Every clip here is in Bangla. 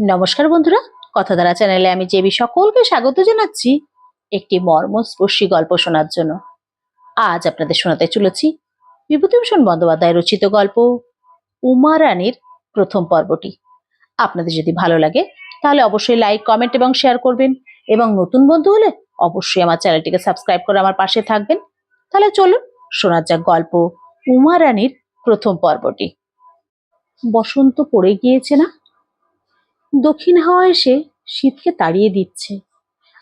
নমস্কার বন্ধুরা, কথাধারা চ্যানেলে আমি জেবি সকলকে স্বাগত জানাচ্ছি একটি মর্মস্পর্শী গল্প শোনার জন্য। আজ আপনাদের শোনাতে চলেছি বিভূতিভূষণ বন্দ্যোপাধ্যায় রচিত গল্প উমা রানীর প্রথম পর্বটি। আপনাদের যদি ভালো লাগে তাহলে অবশ্যই লাইক, কমেন্ট এবং শেয়ার করবেন, এবং নতুন বন্ধু হলে অবশ্যই আমার চ্যানেলটিকে সাবস্ক্রাইব করে আমার পাশে থাকবেন। তাহলে চলুন শোনা যাক গল্প উমা রানীর প্রথম পর্বটি। বসন্ত পড়ে গিয়েছে না? দক্ষিণ হাওয়া এসে শীতকে তাড়িয়ে দিচ্ছে।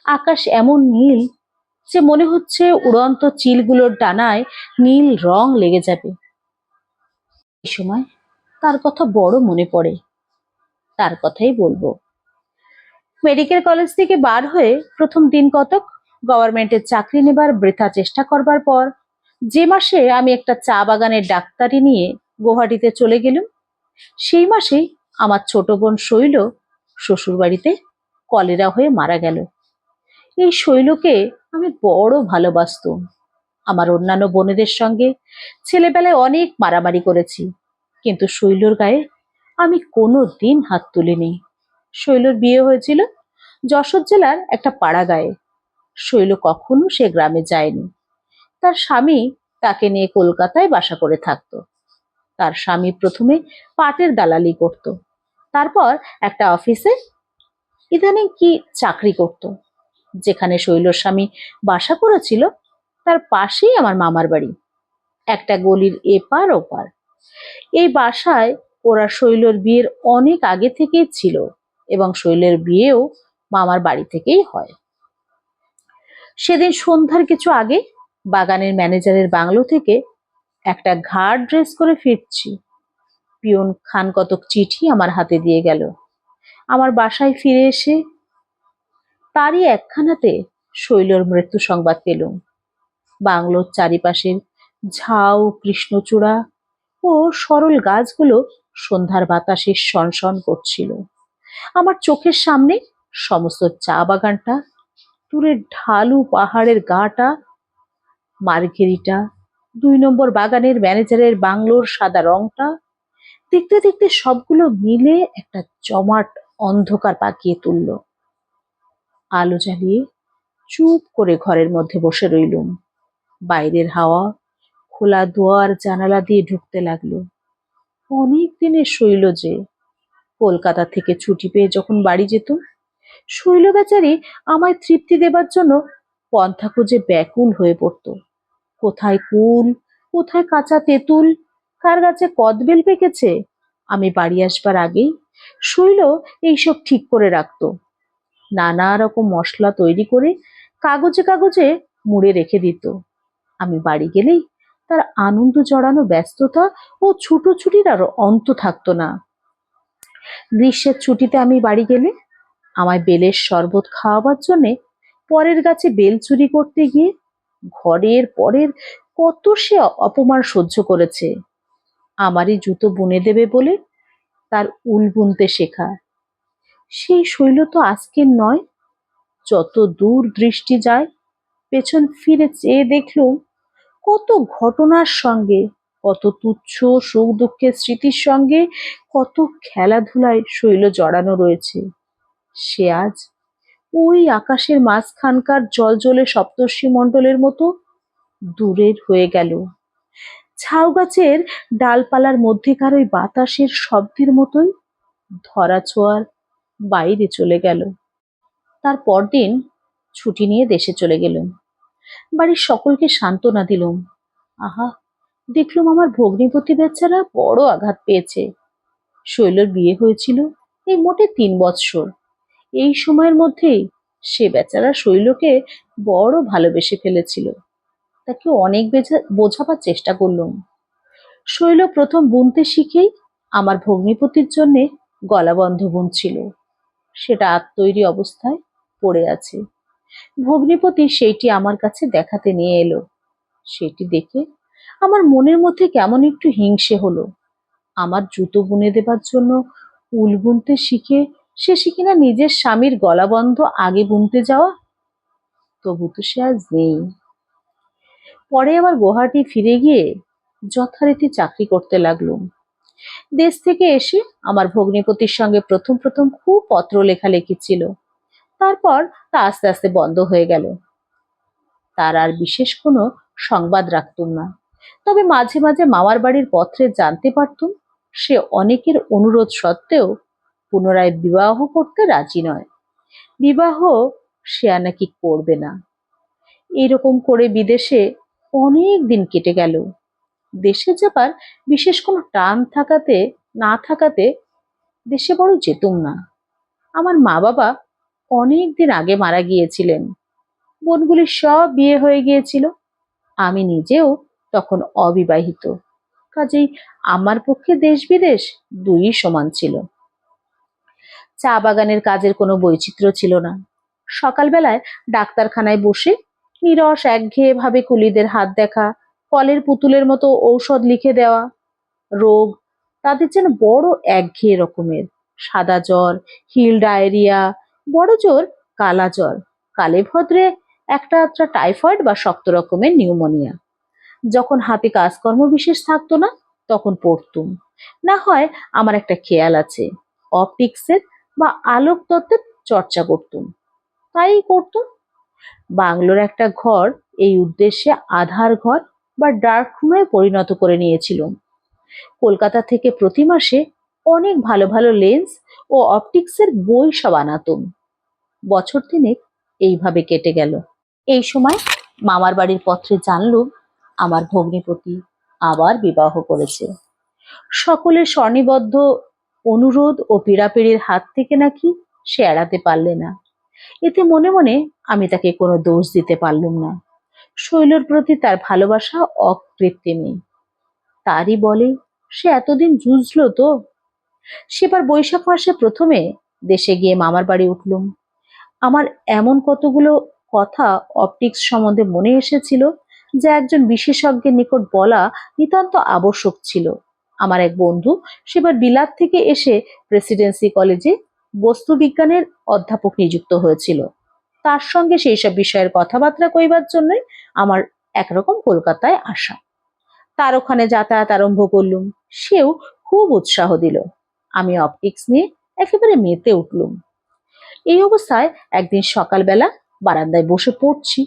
আকাশ এমন নীল যে মনে হচ্ছে উড়ন্ত চিলগুলোর ডানায় নীল রং লেগে যাবে। এই সময় তার কথা বড় মনে পড়ে, তার কথাই বলবো। মেডিকেল কলেজ থেকে বার হয়ে প্রথম দিন কতক গভর্নমেন্টের চাকরি নেবার বৃথা চেষ্টা করবার পর যে মাসে আমি একটা চা বাগানের ডাক্তারি নিয়ে গুয়াহাটিতে চলে গেলাম, সেই মাসেই আমার ছোট বোন শৈল শ্বশুর বাড়িতে কলেরা হয়ে মারা গেল। এই শৈলকে আমি বড় ভালোবাসতাম। আমার অন্যান্য বোনেদের সঙ্গে ছেলেবেলায় অনেক মারামারি করেছি, কিন্তু শৈলর গায়ে আমি কোনো দিন হাত তুলিনি। শৈলর বিয়ে হয়েছিল যশোর জেলার একটা পাড়া গায়ে। শৈল কখনো সে গ্রামে যায়নি। তার স্বামী তাকে নিয়ে কলকাতায় বাসা করে থাকতো। তার স্বামী প্রথমে পাটের দালালি করত, তারপর একটা অফিসে ইদানিং কি চাকরি করত। যেখানে শৈলর স্বামী বাসা করেছিল তার পাশেই আমার মামার বাড়ি, একটা গলির এপার ওপার। এই বাসায় ওরা শৈলর বিয়ের অনেক আগে থেকেই ছিল, এবং শৈলের বিয়েও মামার বাড়ি থেকেই হয়। সেদিন সন্ধ্যার কিছু আগে বাগানের ম্যানেজারের বাংলো থেকে একটা ঘাড় ড্রেস করে ফিরছি। পিয়ন খান কতক চিঠি আমার হাতে দিয়ে গেল। আমার বাসায় ফিরে এসে তারই একখানাতে শৈলর মৃত্যু সংবাদ পেলুম। বাংলোর চারিপাশের ঝাউ, কৃষ্ণচূড়া ও সরল গাছগুলো সন্ধ্যার বাতাসে সনসন করছিল। আমার চোখের সামনে সমস্ত চা বাগানটা, দূরের ঢালু পাহাড়ের গাটা, মার্গেরিটা, 2 নম্বর বাগানের ম্যানেজারের বাংলোর সাদা রংটা, দেখতে দেখতে সবগুলো মিলে একটা জমাট অন্ধকার পাকিয়ে তুলল। আলো জ্বালিয়ে চুপ করে ঘরের মধ্যে বসে রইলুম। বাইরের হাওয়া খোলা দুয়ার জানালা দিয়ে ঢুকতে লাগলো। অনেক দিনের শৈল যে, কলকাতা থেকে ছুটি পেয়ে যখন বাড়ি যেত, শৈল বেচারি আমায় তৃপ্তি দেবার জন্য পন্থা খুঁজে ব্যাকুল হয়ে পড়ত। কোথায় কুল, কোথায় কাঁচা তেঁতুল, কার গাছে কদবেল পেকেছে, আমি বাড়ি আসবার আগেই শৈল এইসব ঠিক করে রাখতো। নানা রকম মশলা তৈরি করে কাগজে কাগজে মুড়ে রেখে দিত। আমি বাড়ি গেলেই তার আনন্দ জড়ানো ব্যস্ততা ও ছুটোছুটির আর অন্ত থাকতো না। গ্রীষ্মের ছুটিতে আমি বাড়ি গেলে আমায় বেলের শরবত খাওয়াবার জন্যে পরের গাছে বেল চুরি করতে গিয়ে ঘরের পরের কত সে অপমান সহ্য করেছে। আমারই জুতো বুনে দেবে বলে তার উল বুনতে শেখা। সেই শৈল তো আজকের নয়। যত দূর দৃষ্টি যায় পেছন ফিরে চেয়ে দেখলুম কত ঘটনার সঙ্গে, কত তুচ্ছ সুখ দুঃখের স্মৃতির সঙ্গে, কত খেলাধুলায় শৈল জড়ানো রয়েছে। সে আজ ওই আকাশের মাঝখানকার জলজলে সপ্তর্ষি মণ্ডলের মতো দূরের হয়ে গেল। ঝাউ গাছের ডালপালার মধ্যেকার ওই বাতাসের শব্দের মতোই ধরা ছোঁয়ার বাইরে চলে গেল। তার পরদিন ছুটি নিয়ে দেশে চলে গেলুম। বাড়ির সকলকে সান্ত্বনা দিলুম। আহা, দেখলুম আমার ভগ্নিপতি বেচারা বড় আঘাত পেয়েছে। শৈলর বিয়ে হয়েছিল এই মোটে 3 বৎসর। এই সময়ের মধ্যেই সে বেচারা শৈলকে বড় ভালোবেসে ফেলেছিল। তাকে অনেক বোঝাবার চেষ্টা করলুম। শৈল প্রথম বুনতে শিখেই আমার ভগ্নিপতির জন্যে গলাবন্ধ বুনছিল। সেটা আত্মৈরী অবস্থায় পড়ে আছে। ভগ্নিপতি সেইটি আমার কাছে দেখাতে নিয়ে এলো। সেটি দেখে আমার মনের মধ্যে কেমন একটু হিংসে হলো। আমার জুতো বুনে দেবার জন্য উল বুনতে শিখে শেষে কিনা নিজের স্বামীর গলাবন্ধ আগে বুনতে যাওয়া। তবু তো সে আজ নেই। পরে আবার গুয়াহাটি ফিরে গিয়ে যথারীতি চাকরি করতে লাগলুম। দেশ থেকে এসে আমার ভগ্নিপতির সঙ্গে প্রথম প্রথম খুব পত্র লেখালেখি ছিল, তারপর তা আস্তে আস্তে বন্ধ হয়ে গেল। তার আর বিশেষ কোনো সংবাদ রাখতুম না, তবে মাঝে মাঝে মামার বাড়ির পত্রে জানতে পারতুম সে অনেকের অনুরোধ সত্ত্বেও পুনরায় বিবাহ করতে রাজি নয়। বিবাহ সে আর নাকি করবে না। এরকম করে বিদেশে অনেক দিন কেটে গেল। দেশে যাবার বিশেষ কোনো টান না থাকাতে দেশে বড় যেতুম না। আমার মা বাবা অনেক দিন আগে মারা গিয়েছিলেন। বোনগুলির সব বিয়ে হয়ে গিয়েছিল। আমি নিজেও তখন অবিবাহিত। কাজেই আমার পক্ষে দেশ বিদেশ দুই সমান ছিল। চা বাগানের কাজের কোনো বৈচিত্র্য ছিল না। সকালবেলায় ডাক্তারখানায় বসে নিরস একঘেয়ে ভাবে কুলিদের হাত দেখা, কলের পুতুলের মতো ঔষধ লিখে দেওয়া। রোগ তাদের যেন বড় একঘেয়ে রকমের। সাদা জ্বর, হিল ডায়রিয়া, বড় জোর কালা জ্বর, কালে ভদ্রে একটা আধটা টাইফয়েড বা শক্ত রকমের নিউমোনিয়া। যখন হাতে কাজকর্ম বিশেষ থাকতো না তখন পড়তুম। না হয় আমার একটা খেয়াল আছে, অপটিক্সের বা আলোক তত্ত্বের চর্চা করতুম। তাই করতুম। বাংলোর একটা ঘর এই উদ্দেশ্যে আধার ঘর বা ডার্ক রুমে পরিণত করে নিয়েছিলাম। কলকাতা থেকে প্রতি মাসে অনেক ভালো ভালো লেন্স ও অপটিক্সের বই সব আনাতুম। বছর তিনেক এইভাবে কেটে গেল। এই সময় মামার বাড়ির পত্রে জানলুম আমার ভগ্নিপতি আবার বিবাহ করেছে। সকলের স্বনিবদ্ধ অনুরোধ ও পীড়াপিড়ির হাত থেকে নাকি সে এড়াতে পারলে না। এতে মনে মনে আমি তাকে কোনো দোষ দিতে পারলুম না। শৈলর প্রতি তার ভালোবাসা অকৃত্রিমই। তারই বলে সে এতদিন জুঝলো তো। সেবার বৈশাখ মাসে প্রথমে দেশে গিয়ে মামার বাড়ি উঠলুম। আমার এমন কতগুলো কথা অপটিক্স সম্বন্ধে মনে এসেছিল যা একজন বিশেষজ্ঞের নিকট বলা নিতান্ত আবশ্যক ছিল। আমার এক বন্ধু সেবার বিলাত থেকে এসে প্রেসিডেন্সি কলেজে বস্তু বিজ্ঞানের অধ্যাপক নিযুক্ত হয়েছিল। তার সঙ্গে সেই সব বিষয়ের কথাবার্তা কইবার জন্যই আমার একরকম কলকাতায় আসা। তার ওখানে যাতায়াত আরম্ভ করলুম। সেও খুব উৎসাহ দিল। আমি অপটিক্স নিয়ে একেবারে মেতে উঠলুম। এই অবস্থায় একদিন সকালবেলা বারান্দায় বসে পড়ছি,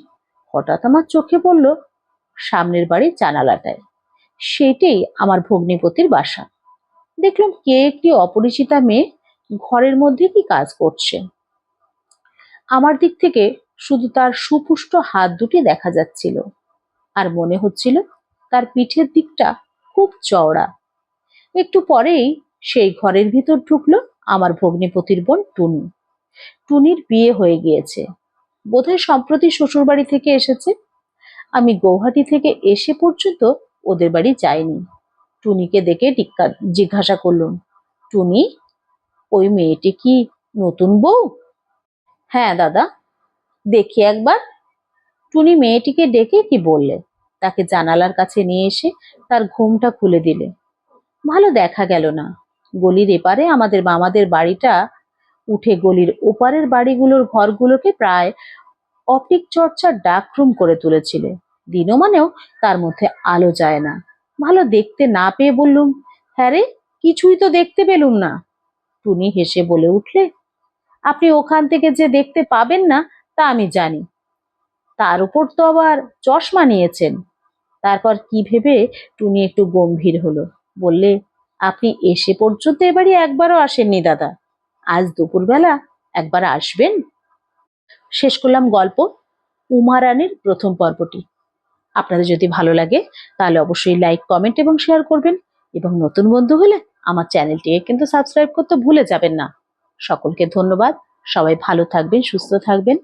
হঠাৎ আমার চোখে পড়ল সামনের বাড়ির জানালাটায়। সেটাই আমার ভগ্নিপতির বাসা। দেখলাম কে একটি অপরিচিতা মেয়ে ঘরের মধ্যে কি কাজ করছে। আমার দিক থেকে শুধু তার সুপুষ্ট হাত দুটি দেখা যাচ্ছিল, আর মনে হচ্ছিল তার পিঠের দিকটা খুব চওড়া। একটু পরেই সেই ঘরের ভিতর ঢুকলো আমার ভগ্নিপতির বোন টুনি। টুনির বিয়ে হয়ে গিয়েছে, বোধহয় সম্প্রতি শ্বশুর বাড়ি থেকে এসেছে। আমি গৌহাটি থেকে এসে পর্যন্ত ওদের বাড়ি যাইনি। টুনিকে দেখে জিজ্ঞাসা করলুম, টুনি, ওই মেয়েটি কি নতুন বউ? হ্যাঁ দাদা। দেখি একবার। টুনি মেয়েটিকে ডেকে কি বললে, তাকে জানালার কাছে নিয়ে এসে তার ঘুমটা খুলে দিলে। ভালো দেখা গেল না। গলির এপারে আমাদের মামাদের বাড়িটা উঠে গলির ওপারের বাড়িগুলোর ঘরগুলোকে প্রায় অপটিক চর্চার ডাকরুম করে তুলেছিল। দিনমানেও তার মধ্যে আলো যায় না। ভালো দেখতে না পেয়ে বললুম, হ্যাঁ রে, কিছুই তো দেখতে পেলুম না। টুনি হেসে বলে উঠলে, আপনি ওখান থেকে যে দেখতে পাবেন না তা আমি জানি, তার উপর তো আবার চশমা নিয়েছেন। তারপর কি ভেবে টুনি একটু গম্ভীর হলো, বললে, আপনি এসে পর্যন্ত এবারে একবারও আসেননি দাদা, আজ দুপুরবেলা একবার আসবেন। শেষ করলাম গল্প উমা রানীর প্রথম পর্বটি। আপনাদের যদি ভালো লাগে তাহলে অবশ্যই লাইক, কমেন্ট এবং শেয়ার করবেন, এবং নতুন বন্ধু হলে আমার চ্যানেলটিকে কিন্তু সাবস্ক্রাইব করতে ভুলে যাবেন না। সকলকে ধন্যবাদ। সবাই ভালো থাকবেন, সুস্থ থাকবেন।